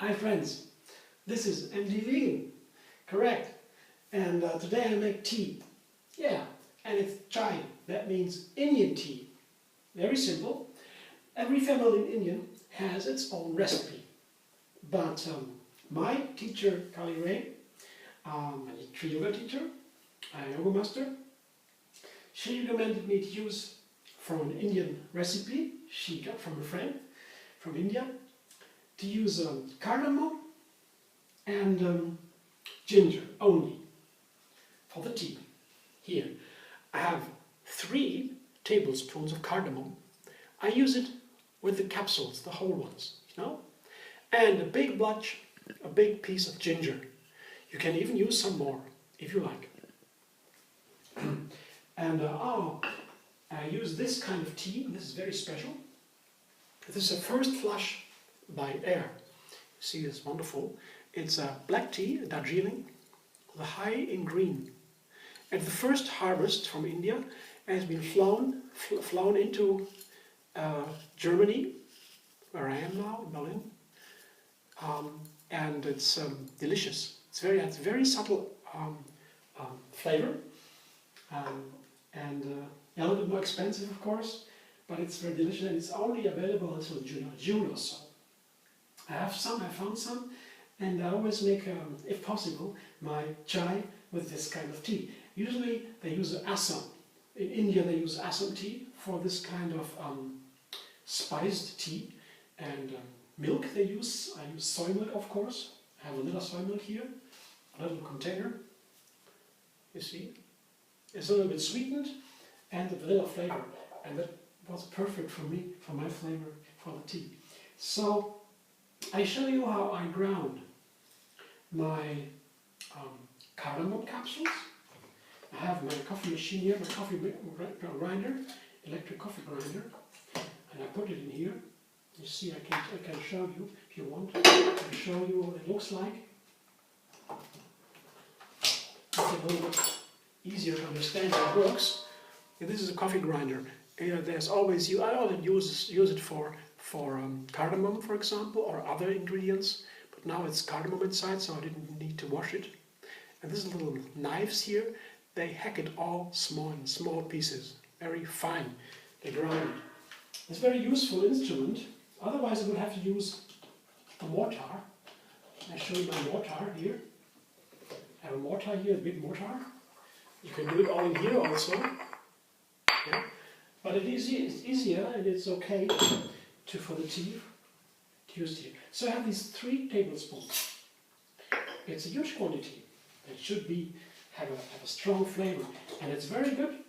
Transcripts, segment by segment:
Hi friends, this is MD Vegan, correct, and today I make tea, yeah, and it's chai, that means Indian tea, very simple. Every family in India has its own recipe, but my teacher Kali Ray, my yoga teacher, a yoga master, she recommended me to use from an Indian recipe she got from a friend from India, to use cardamom and ginger only for the tea. Here I have 3 tablespoons of cardamom. I use it with the capsules, the whole ones, you know, and a big piece of ginger. You can even use some more if you like. And I use this kind of tea. This is very special. This is a first flush by air. You see, it's wonderful. It's a black tea, Darjeeling, with a high in green. And the first harvest from India has been flown into Germany, where I am now, in Berlin. And it's delicious. It's very subtle flavor, and a little bit more expensive, of course, but it's very delicious, and it's only available until June or so. I found some, and I always make, if possible, my chai with this kind of tea. Usually they use Assam. In India they use Assam tea for this kind of spiced tea, and milk they use. I use soy milk, of course. I have a little soy milk here, a little container. You see? It's a little bit sweetened and a vanilla flavor, and that was perfect for me, for my flavor, for the tea. So I show you how I ground my cardamom capsules. I have my coffee machine here, my coffee grinder, electric coffee grinder, and I put it in here. You see, I can show you if you want. I can show you what it looks like. It's a little bit easier to understand how it works. This is a coffee grinder. There's always I always use it for cardamom, for example, or other ingredients. But now it's cardamom inside, so I didn't need to wash it. And these little knives here, they hack it all in small pieces, very fine. They grind it. It's a very useful instrument. Otherwise, I would have to use a mortar. I show you my mortar here. I have a mortar here, a big mortar. You can do it all in here also. Yeah. But it's easier and it's okay for the tea to use here. So I have these 3 tablespoons. It's a huge quantity. It should have a strong flavor, and it's very good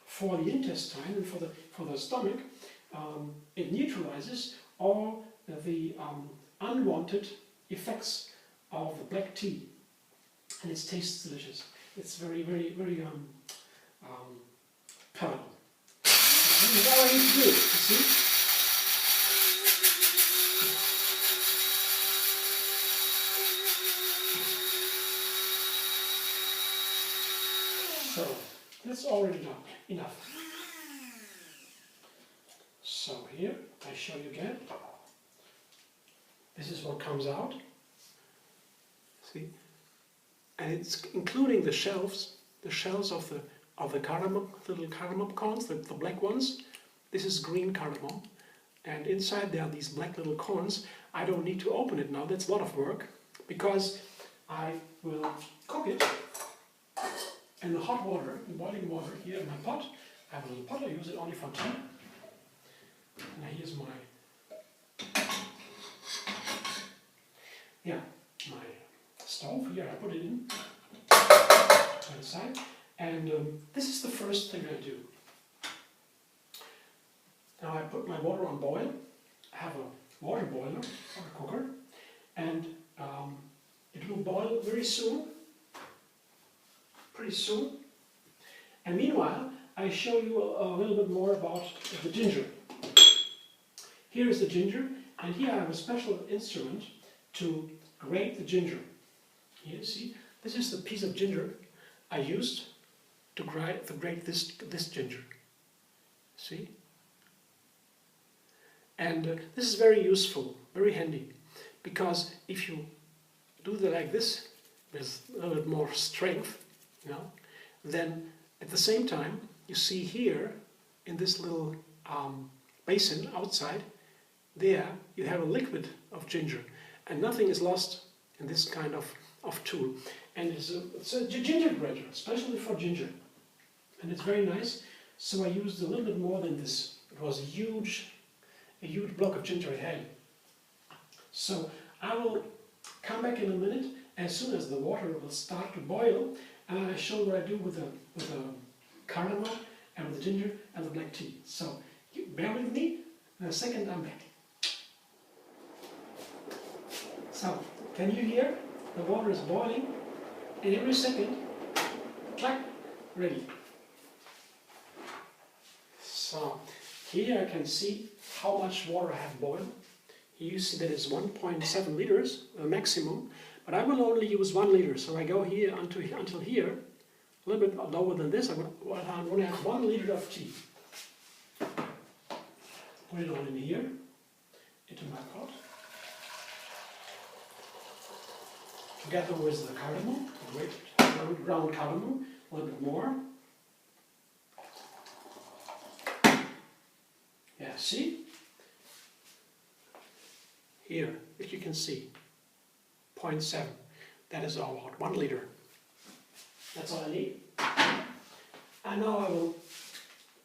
for the intestine and for the stomach. It neutralizes all the unwanted effects of the black tea, and it tastes delicious. It's very palatable. This is all I need to do, you see? So, that's already done. Enough. So here, I show you again. This is what comes out. See? And it's including the shells of the cardamom, the little cardamom corns, the black ones. This is green cardamom, and inside there are these black little corns. I don't need to open it now, that's a lot of work, because I will cook it in the hot water, in boiling water here in my pot. I have a little pot, I use it only for tea. Now here's my stove here, I put it in to the side, and this is the first thing I do. Now I put my water on boil. I have a water boiler or a cooker, and it will boil very soon, pretty soon. And meanwhile, I show you a little bit more about the ginger. Here is the ginger, and here I have a special instrument to grate the ginger. Here, see, this is the piece of ginger I used to grate this ginger. See? And this is very useful, very handy, because if you do that like this, with a little bit more strength, you know, then at the same time, you see here, in this little basin outside, there you have a liquid of ginger, and nothing is lost in this kind of tool. And it's a ginger grater, especially for ginger. And it's very nice, so I used a little bit more than this. It was a huge block of ginger I had. So I will come back in a minute as soon as the water will start to boil, and I show what I do with the cardamom and with the ginger and the black tea. So you bear with me, in a second I'm back. So, can you hear? The water is boiling, and every second, clack, ready. So, here I can see how much water I have boiled. Here you see that it's 1.7 liters, the maximum, but I will only use 1 liter, so I go here until here, a little bit lower than this. I want to have 1 liter of tea. Put it all in here, into my pot. Together with the cardamom, great ground cardamom, a little bit more. Yeah, see? Here, if you can see, 0.7. That is about 1 liter. That's all I need. And now I will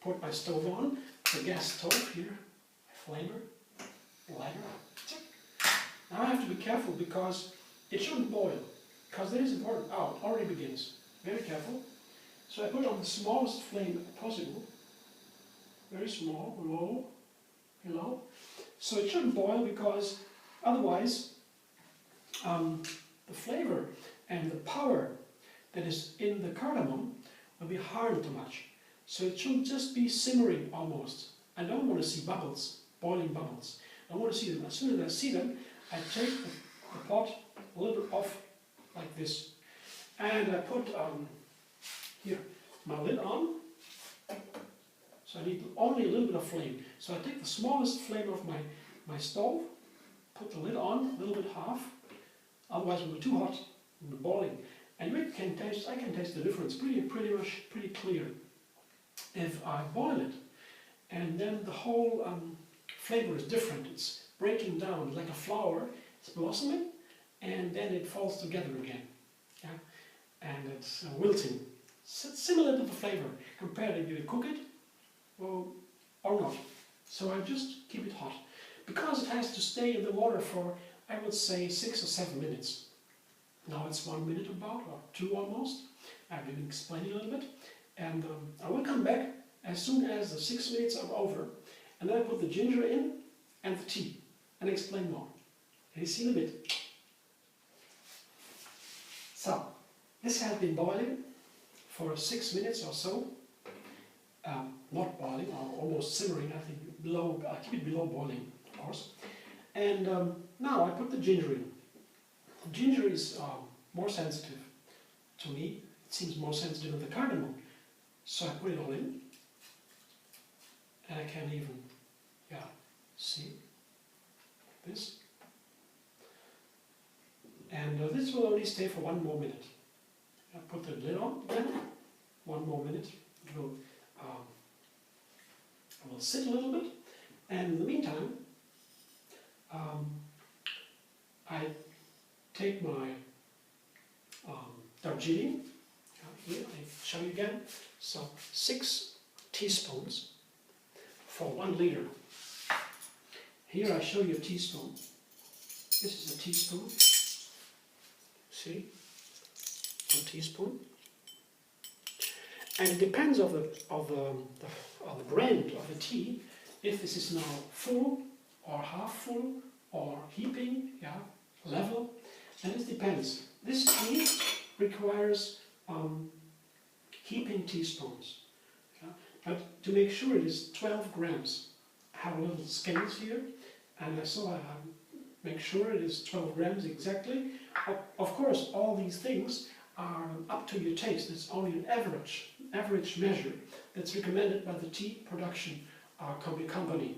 put my stove on, the gas stove here, flamer, lighter. Now I have to be careful because it shouldn't boil, because that is important. Oh, it already begins. Very careful. So I put it on the smallest flame possible. Very small, low, low. So it shouldn't boil because otherwise the flavor and the power that is in the cardamom will be hardened too much. So it should just be simmering almost. I don't want to see bubbles, boiling bubbles. I want to see them. As soon as I see them, I take the pot a little bit off like this, and I put here my lid on, so I need only a little bit of flame. So I take the smallest flame of my stove, put the lid on, a little bit half, otherwise it will be too hot in the boiling. And I can taste the difference pretty clear if I boil it. And then the whole flavor is different. It's breaking down like a flower, it's blossoming, and then it falls together again, yeah? And it's wilting. It's similar to the flavor, compared if you cook it or not. So I just keep it hot, because it has to stay in the water for, I would say, 6 or 7 minutes. Now it's 1 minute about, or 2 almost. I've been explaining a little bit, and I will come back as soon as the 6 minutes are over, and then I put the ginger in and the tea, and explain more. And you see in a bit. So, this has been boiling for 6 minutes or so. Not boiling, or almost simmering, I think below, I keep it below boiling, of course. And now I put the ginger in. The ginger is more sensitive to me. It seems more sensitive than the cardamom. So I put it all in. And I can even, yeah, see this. And this will only stay for 1 more minute. I put the lid on again, 1 more minute. It will sit a little bit, and in the meantime, I take my Darjeeling. Here I show you again. So 6 teaspoons for 1 liter. Here I show you a teaspoon. This is a teaspoon. See, 1 teaspoon. And it depends on the brand of the tea, if this is now full or half full or heaping, yeah, level, and it depends. This tea requires heaping teaspoons, yeah? But to make sure it is 12 grams. I have a little scales here, and so I make sure it is 12 grams exactly. Of course, all these things are up to your taste. It's only an average measure that's recommended by the tea production company.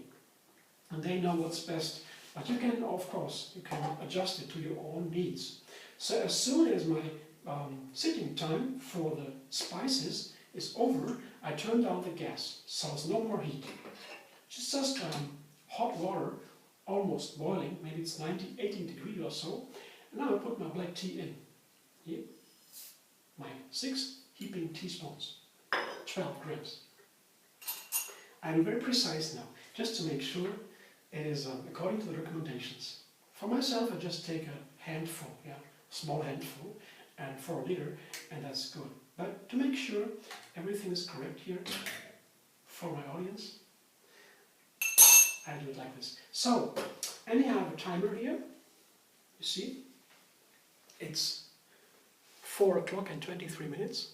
And they know what's best But you can, of course, you can adjust it to your own needs. So as soon as my sitting time for the spices is over, I turn down the gas, so there's no more heat. Just hot water, almost boiling, maybe it's 18 degrees or so. And now I put my black tea in. Here, my 6 heaping teaspoons, 12 grams. I'm very precise now, just to make sure it is according to the recommendations. For myself, I just take a handful, small handful, and for a liter, and that's good. But to make sure everything is correct here, for my audience, I do it like this. So, anyhow, I have a timer here. You see, it's 4 o'clock and 23 minutes.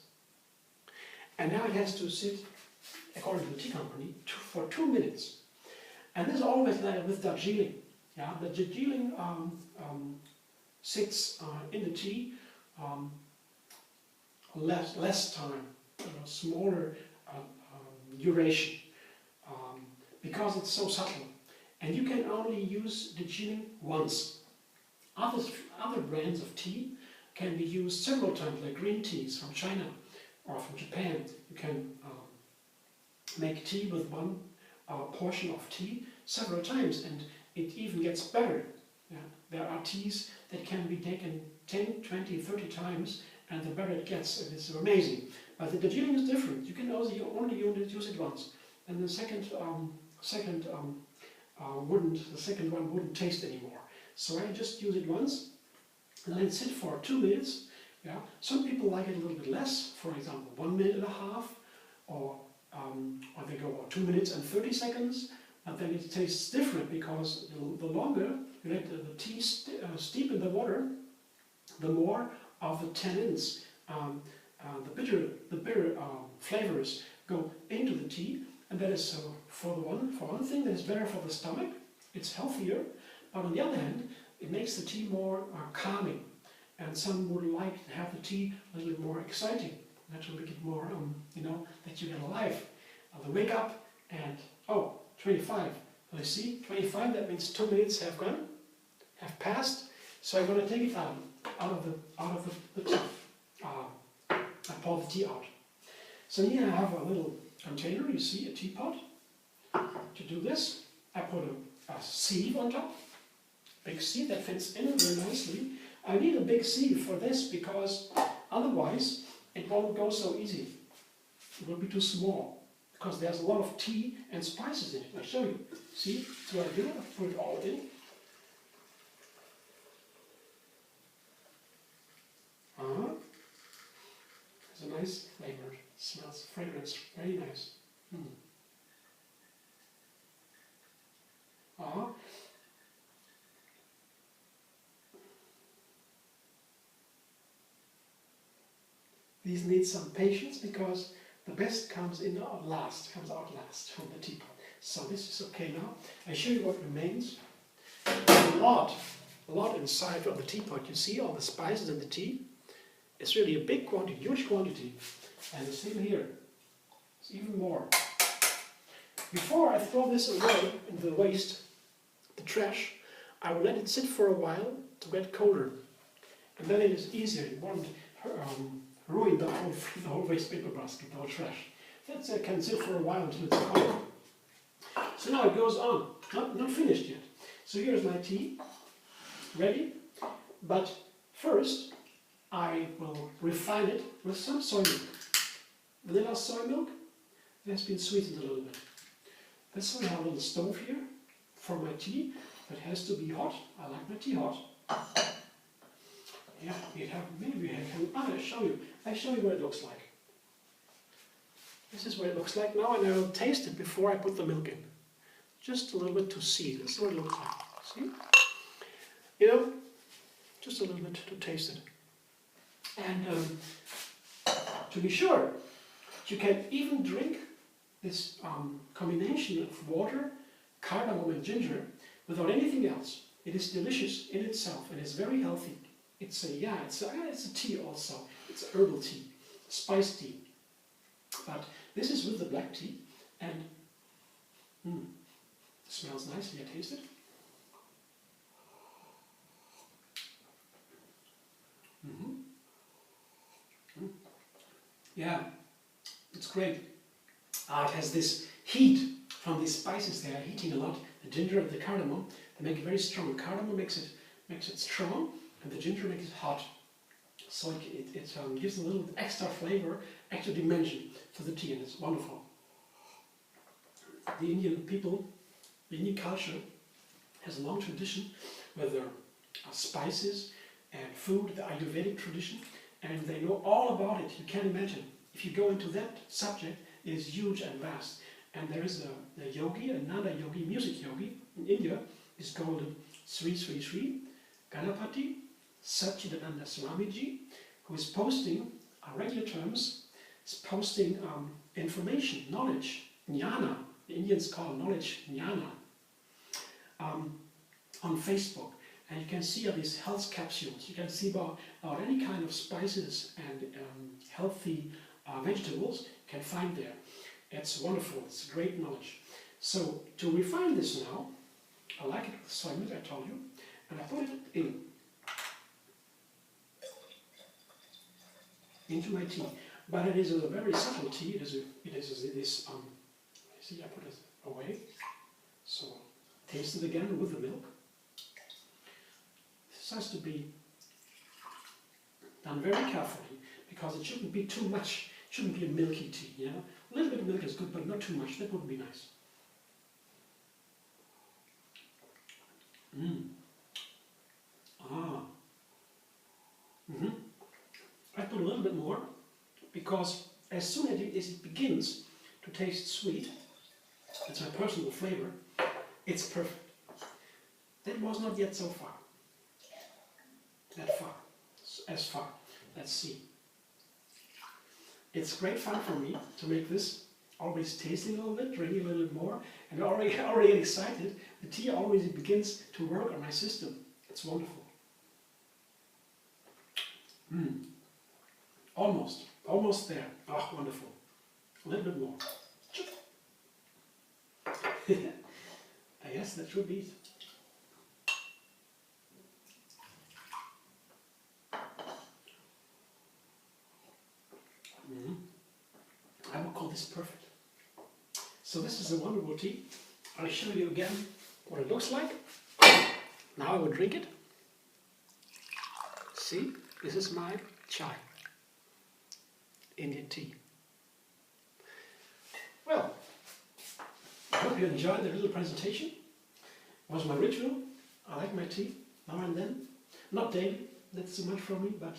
And now it has to sit, according to the tea company, for 2 minutes. And this is always like with Darjeeling. Yeah, the Darjeeling sits in the tea less time, smaller duration, because it's so subtle. And you can only use Darjeeling once. Other brands of tea can be used several times, like green teas from China or from Japan. You can make tea with one portion of tea several times, and it even gets better. Yeah? There are teas that can be taken 10, 20, 30 times, and the better it gets, and it's amazing. But the Darjeeling is different. You can only use it once, and the second one wouldn't taste anymore. So I just use it once, and let it sit for 2 minutes. Yeah, some people like it a little bit less. For example, 1 minute and a half, or they go 2 minutes and 30 seconds. But then it tastes different, because the longer you let the tea steep in the water, the more of the tannins, the bitter flavors go into the tea, and that is for one thing that is better for the stomach. It's healthier, but on the other hand, it makes the tea more calming, and some would like to have the tea a little bit more exciting. That will make it more, that you get alive. They wake up and 25. You see, 25. That means 2 minutes have passed. So I'm going to take it out of the tea. I pour the tea out. So here I have a little container. You see, a teapot. To do this, I put a sieve on top. Big sieve that fits in very nicely. I need a big sieve for this, because otherwise it won't go so easy. It will be too small, because there's a lot of tea and spices in it. I'll show you. See, that's what I do. I put it all in. It's a nice flavor. It smells fragrance, very nice. These need some patience, because the best comes out last from the teapot. So this is okay now. I show you what remains. A lot inside of the teapot. You see all the spices in the tea. It's really a big quantity, huge quantity. And the same here. It's even more. Before I throw this away in the waste, the trash, I will let it sit for a while to get colder. And then it is easier. It won't ruin the whole waste paper basket, the whole trash. That can sit for a while until it's cold. So now it goes on. Not finished yet. So here's my tea, ready. But first, I will refine it with some soy milk. Vanilla soy milk that has been sweetened a little bit. This one I have a little stove here for my tea. It has to be hot. I like my tea hot. Yeah, I'll show you. I'll show you what it looks like. This is what it looks like now, and I will taste it before I put the milk in. Just a little bit to see. This is what it looks like. See? Just a little bit to taste it. And to be sure, you can even drink this combination of water, cardamom and ginger without anything else. It is delicious in itself, and it's very healthy. It's a tea also. It's a herbal tea, spice tea. But this is with the black tea, and it smells nicely. I taste it. Yeah, it's great. It has this heat from these spices. They are heating a lot. The ginger and the cardamom, they make it very strong. The cardamom makes it strong, and the ginger makes it hot. So it gives a little extra flavor, extra dimension to the tea, and it's wonderful. The Indian people, the Indian culture has a long tradition with their spices and food, the Ayurvedic tradition, and they know all about it. You can't imagine. If you go into that subject, it is huge and vast. And there is a yogi, another yogi, music yogi in India, is called Sri Sri Sri Ganapati Satchidananda Swamiji, who is posting, on regular terms, is posting information, knowledge, jnana. The Indians call knowledge jnana, on Facebook. And you can see all these health capsules. You can see about any kind of spices and healthy vegetables you can find there. It's wonderful. It's great knowledge. So to refine this now, I like it with soy milk, I told you, and I put it into my tea. But it is a very subtle tea. It is this. See, I put it away. So taste it again with the milk. This has to be done very carefully because it shouldn't be too much. It shouldn't be a milky tea, you know. A little bit of milk is good, but not too much. That would be nice. I put a little bit more because as soon as it begins to taste sweet, it's my personal flavor, it's perfect. That was not yet so far. That far. As far. Let's see. It's great fun for me to make this, always tasting a little bit, drinking a little bit more, and already excited. The tea already begins to work on my system. It's wonderful. Almost there. Oh, wonderful. A little bit more. I guess that should be it. I would call this perfect. So this is a wonderful tea. I'll show you again what it looks like. Now I will drink it. See, this is my chai. Indian tea. Well, I hope you enjoyed the little presentation. It was my ritual. I like my tea now and then. Not daily, that's too much for me, but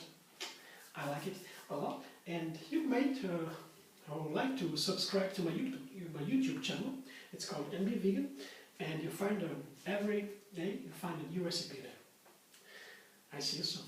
I like it a lot. And you might like to subscribe to my YouTube channel. It's called NB Vegan, and you find every day you find a new recipe there. I see you soon.